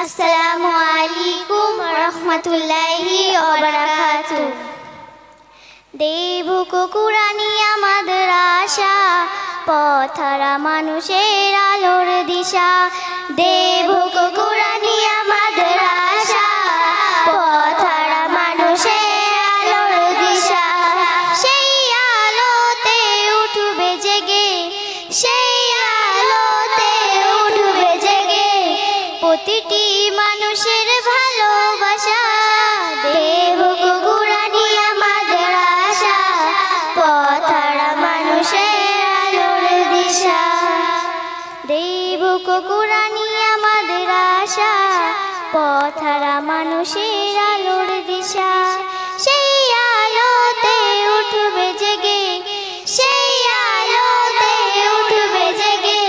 আসসালামু আলাইকুম রহমতুল্লাহি ওয়া বারাকাতুহু। দেবুক কুরআনি আমাদের আশা, পথহারা মানুষের আলোর দিশা। দেবুক কুরআনি আমাদের আশা, পথহারা মানুষের আলোর দিশা। সেই আলোতে উঠবে জেগে, সেই আলোতে উঠবে জেগে প্রতিটি মানুষের ভালোবাসা। দেবুক কুরআনি আমাদের আশা, পথহারা মানুষের আলোর দিশা। দেবুক কুরআনি আমাদের আশা, পথহারা মানুষের আলোর দিশা। সেই আলোতে উঠবে জেগে, সেই আলোতে উঠবে জেগে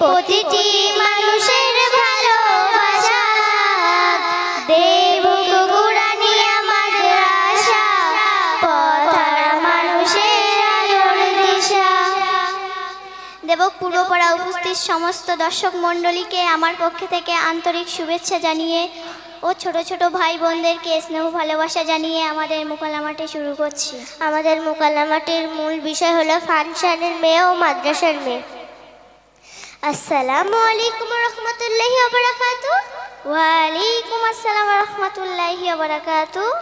প্রতিটি মানুষের ভালোবাসা। দেবুক কুরআনি আমাদের আশা, পথহারা মানুষের আলোর দিশা। দেবক পূর্বপাড়া উপস্থিত সমস্ত দর্শক মণ্ডলীকে আমার পক্ষ থেকে আন্তরিক শুভেচ্ছা জানিয়ে ও ছোট ছোট ভাই বোনদেরকে স্নেহ ভালোবাসা জানিয়ে আমাদের মোকালামাটি শুরু করছি। আমাদের মোকালামাটির মূল বিষয় হলো ফাংশনের মেয়ে ও মাদ্রাসার মেয়ে। আসসালামু আলাইকুম রহমতুল্লাহি ওয়া বারাকাতুহু। ওয়ালাইকুম আসসালাম রহমতুল্লাহি ওয়া বারাকাতুহু।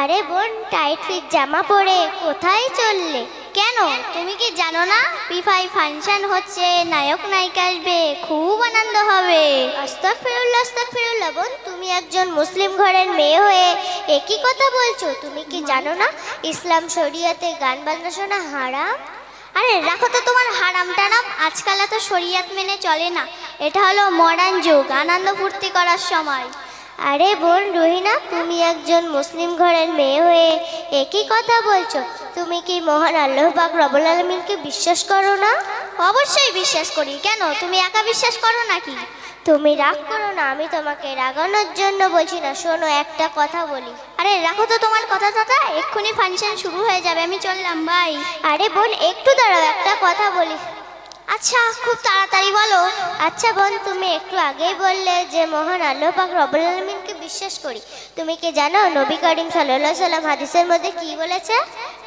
আরে বোন, টাইট ফিট জামা পরে কোথায় চললে? কেন, তুমি কি জানো না পিফাই ফাংশন হচ্ছে, নায়ক নায়িকা আসবে, খুব আনন্দ হবে। আস্তাগফিরুল্লাহ আস্তাগফিরুল্লাহ। বোন, তুমি একজন মুসলিম ঘরের মেয়ে হয়ে একই কথা বলছো। তুমি কি জানো না ইসলাম শরিয়াতে গান বাজনা শোনা হারাম? আরে রাখো তো তোমার হারাম টারাম, আজকাল এত শরিয়াত মেনে চলে না। এটা হলো মডার্ন যুগ, আনন্দ ফুর্তি করার সময়। আরে বোন রহিনা, তুমি একজন মুসলিম ঘরের মেয়ে হয়ে একই কথা বলছো। তুমি কি মহান আল্লাহ পাক রব্বুল আলামিনকে বিশ্বাস করো না? অবশ্যই বিশ্বাস করি। কেন, তুমি একা বিশ্বাস করো নাকি? তুমি রাগ করো না, আমি তোমাকে রাগানোর জন্য বলছি না। শোনো, একটা কথা বলি। আরে রাখো তো তোমার কথা দাদা, এক্ষুনি ফাংশন শুরু হয়ে যাবে, আমি চললাম ভাই। আরে বোন একটু দাঁড়াও, একটা কথা বলি। আচ্ছা, খুব তাড়াতাড়ি বলো। আচ্ছা বোন, তুমি একটু আগেই বললে যে মহান আল্লাহ পাক রব্বুল আলামিনকে বিশ্বাস করি। তুমি কি জানো নবী করিম সাল্লাল্লাহু আলাইহি সাল্লাম হাদিসের মধ্যে কি বলেছে?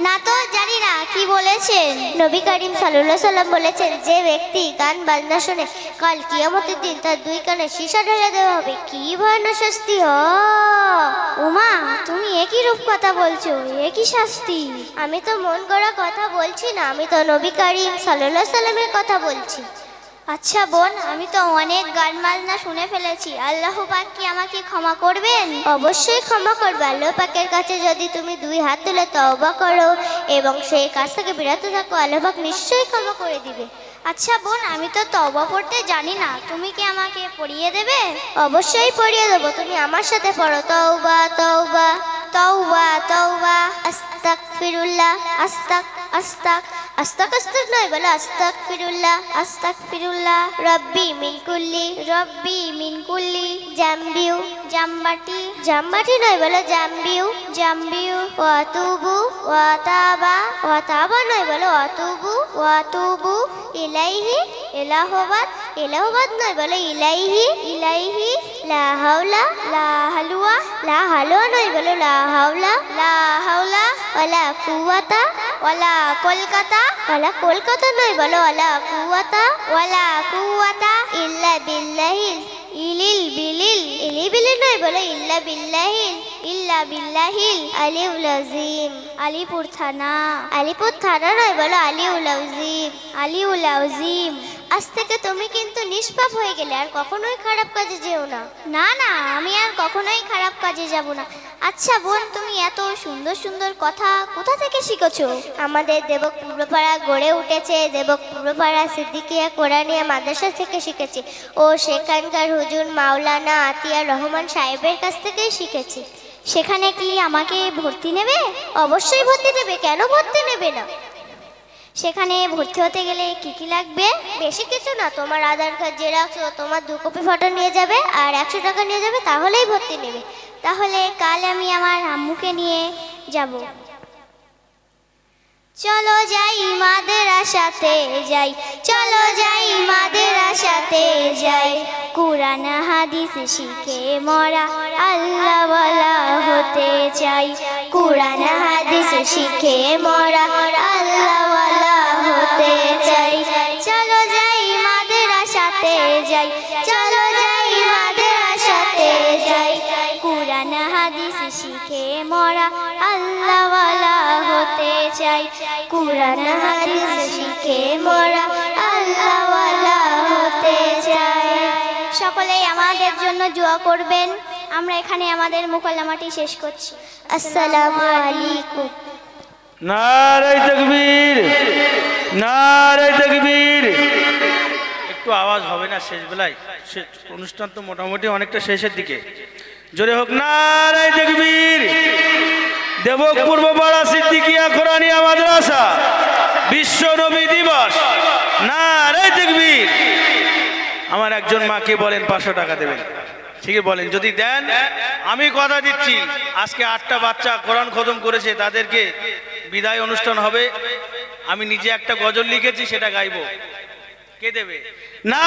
না তো জানি না, কি বলেছেন? নবী করিম সাল্লাল্লাহু আলাইহি সাল্লাম বলেছেন, যে ব্যক্তি গান বাজনা শুনে কাল কিয়ামতের দিন তার দুই কানে সীসা ঢেলে দেওয়া হবে। কি ভয়ানক শাস্তি হয়! ওমা, তুমি একই রূপ কথা বলছো, একই শাস্তি? আমি তো মন গড়া কথা বলছি না, আমি তো নবী করিম সাল্লাল্লাহু আলাইহি সাল্লামের কথা বলছি। আচ্ছা বোন, আমি তো অনেক গান বাজনা শুনে ফেলেছি, আল্লাহ পাক কি আমাকে ক্ষমা করবেন? অবশ্যই ক্ষমা করবে। আল্লাহ পাকের কাছে যদি তুমি দুই হাত তুলে তওবা করো এবং সেই কাজ থেকে বিরত থাকো, আল্লাহ পাক নিশ্চয়ই ক্ষমা করে দিবে। আচ্ছা বোন, আমি তো তওবা পড়তে জানি না, তুমি কি আমাকে পড়িয়ে দেবে? অবশ্যই পড়িয়ে দেবো, তুমি আমার সাথে পড়ো। তওবা তওবা তওবা তওবা আস্তাগফিরুল্লাহ আস্তাক নয়, বলো আস্তাগফিরুল্লাহ আস্তাগফিরুল্লাহ। রব্বি মিন কুল্লি জামবাটি নয়, বলো জাম্বিউ। ওয়া তাবা নয়, বলো ওয়াতুবু ইলাইহি। এলাহাবাদ নয়, বলো ইলাইহি। লা হালুয়া নয়, বলো লা হাওলা ওয়ালা কুওয়াতা। কলকাতা নয়, বলো ওয়ালা কুওয়াতা ইল্লা বিল্লাহিল। ইলি বিলি নয়, বলো ইল্লা বিল্লাহিল আলিউল আযীম। আলিপুর থানা নয়, বলো আলিউল আযীম। আজ থেকে তুমি কিন্তু নিষ্পাপ হয়ে গেলে, আর কখনোই খারাপ কাজে যেও না। না, আমি আর কখনোই খারাপ কাজে যাব না। আচ্ছা বোন, তুমি এত সুন্দর সুন্দর কথা কোথা থেকে শিখেছো? আমাদের দেবক পূর্বপাড়া গড়ে উঠেছে দেবক পূর্বপাড়া সিদ্দিকিয়া কোরআনিয়া মাদ্রাসা থেকে শিখেছি ও সেখানকার হুজুর মাওলানা আতিয়ার রহমান সাহেবের কাছ থেকেই শিখেছি। সেখানে কি আমাকে ভর্তি নেবে? অবশ্যই ভর্তি নেবে, কেন ভর্তি নেবে না? সেখানে ভর্তি হতে গেলে কি কি লাগবে? বেশি কিছু না, তোমার আধার কার্ড জেরক্স ও তোমার 2 কপি ফটো নিয়ে যাবে আর 100 টাকা নিয়ে যাবে, তাহলেই ভর্তি নেবে। তাহলে কাল আমি আমার আম্মুকে নিয়ে যাব। চলো যাই মাদ্রাসা। মাদ্রাসাতে যাই, চলো যাই মাদ্রাসাতে যাই। কুরআন হাদিস শিখে মোরা আল্লাহওয়ালা হতে চাই। কুরআন হাদিস শিখে মোরা আল্লাহওয়ালা হতে চাই। চলো যাই মাদ্রাসাতে যাই, চলো যাই মাদ্রাসাতে যাই। কুরআন হাদিস শিখে মোরা আল্লাহওয়ালা হতে চাই। কুরআন হাদিস শিখে মোরা আল্লাহওয়ালা হতে চাই। সকলেই আমাদের জন্য দোয়া করবেন। আমরা এখানে আমাদের মুকাল্লামাটি শেষ করছি। আসসালামু আলাইকুম। নারে তাকবীর, নারে তাকবীর। একটু আওয়াজ হবে না শেষ বেলায়? অনুষ্ঠান তো মোটামুটি অনেকটা শেষের দিকে। জোরে হোক নারে তাকবীর। দেবক পূর্বপাড়া সিদ্দিকিয়া কোরআনিয়া মাদ্রাসা বিশ্ব নবী দিবস। নারে তাকবীর। আমার একজন মাকে বলেন 500 টাকা দেবেন। ঠিক বলেন, যদি দেন আমি কথা দিচ্ছি আজকে 8টা বাচ্চা কোরআন খতম করেছে, তাদেরকে বিদায় অনুষ্ঠান হবে। আমি নিজে একটা গজল লিখেছি, সেটা গাইবো। কে দেবে? না